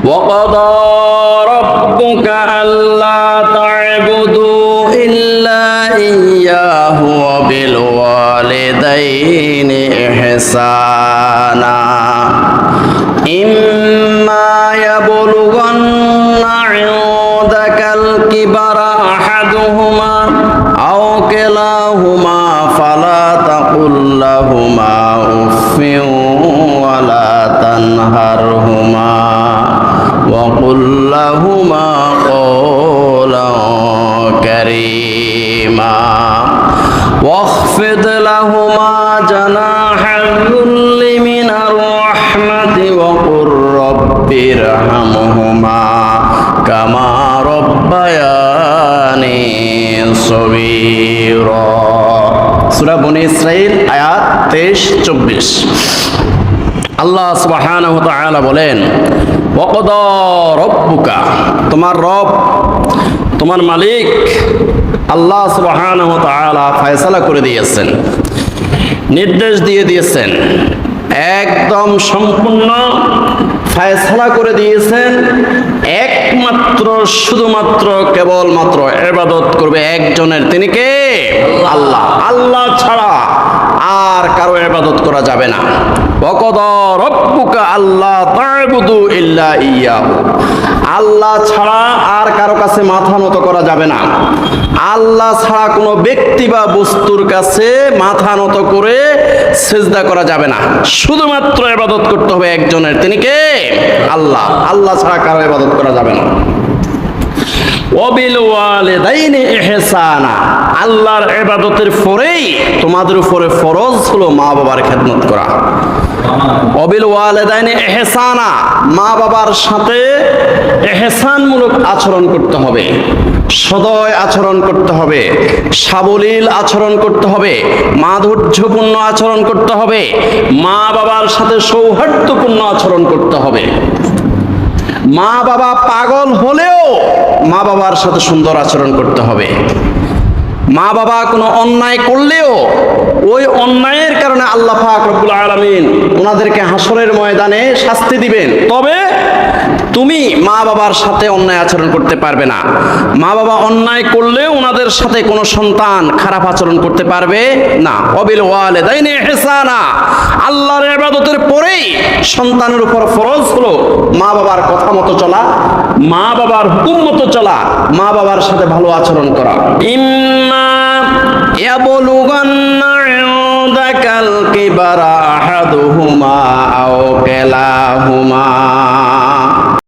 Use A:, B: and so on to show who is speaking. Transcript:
A: وقضى ربك ألا تعبدوا إلا إياه وبالوالدين إحسانا إما يبلغن عندك الكبر أحدهما أو كلاهما فلا تقل لهما أف ولا تنهرهما وقل لهما قولا كريما واخفض لهما جناح الذل من الرحمة وقل رب ارحمهما كما ربياني صغيرا সূরা বনী ইসরাঈল আয়াত 23-24। আল্লাহ সুবহানাহু ওয়া তাআলা বলেন, ওয়াকদা রব্বুকা, তোমার রব, তোমার মালিক আল্লাহ সুবহানাহু ওয়া তাআলা ফয়সালা করে দিয়েছেন, নির্দেশ দিয়ে দিয়েছেন, একদম সম্পূর্ণ ফয়সালা করে দিয়েছেন। একমাত্র শুধুমাত্র কেবলমাত্র ইবাদত করবে একজনের, তিনি কে? আল্লাহ। আল্লাহ ছাড়া আর কারো ইবাদত করা যাবে না। ওয়াকদা রব্বুকা আল্লা তা'বুদু ইল্লা ইয়াহু, আল্লাহ ছাড়া আর কারো কাছে মাথা নত করা যাবে না। আল্লাহ ছাড়া কোনো ব্যক্তি বা বস্তুর কাছে মাথা নত করে সিজদা করা যাবে না। শুধুমাত্র ইবাদত করতে হবে একজনের, তিনি কে? আল্লাহ। আল্লাহ ছাড়া কারো ইবাদত করা যাবে না। ওয়াবিল ওয়ালিদাইনি ইহসানা, আল্লাহর ইবাদতের পরেই তোমাদের উপরে ফরজ হলো মা বাবার খেদমত করা। ওয়াবিল ওয়ালিদাইনি ইহসানা, মা বাবার সাথে ইহসানমূলক আচরণ করতে হবে, সদয় আচরণ করতে হবে, সাবলীল আচরণ করতে হবে, মাধুর্যপূর্ণ আচরণ করতে হবে, মা বাবার সাথে সৌহার্দ্যপূর্ণ আচরণ করতে হবে। মা বাবা পাগল হলেও মা বাবার সাথে সুন্দর আচরণ করতে হবে। মা বাবা কোনো অন্যায় করলেও ওই অন্যায়ের কারণে আল্লাহ পাক রব্বুল আলামিন ওনাদেরকে হাসরের ময়দানে শাস্তি দিবেন। তবে তুমি মা বাবার সাথে অন্যায় আচরণ করতে পারবে না। মা বাবা অন্যায় করলেও ওনাদের সাথে কোনো সন্তান খারাপ আচরণ করতে পারবে না। ওয়াবিল ওয়ালিদাইনি ইহসানা, আল্লাহর ইবাদতের পরেই সন্তানের উপর ফরজ হলো মা বাবার কথা মতো চলা, মা বাবার হুকুম মতো চলা, মা বাবার সাথে ভালো আচরণ করা। ইম্মা ইয়াবলুগান্না ইনদাকাল কিবারা আহাদুহুমা আও কিলাহুমা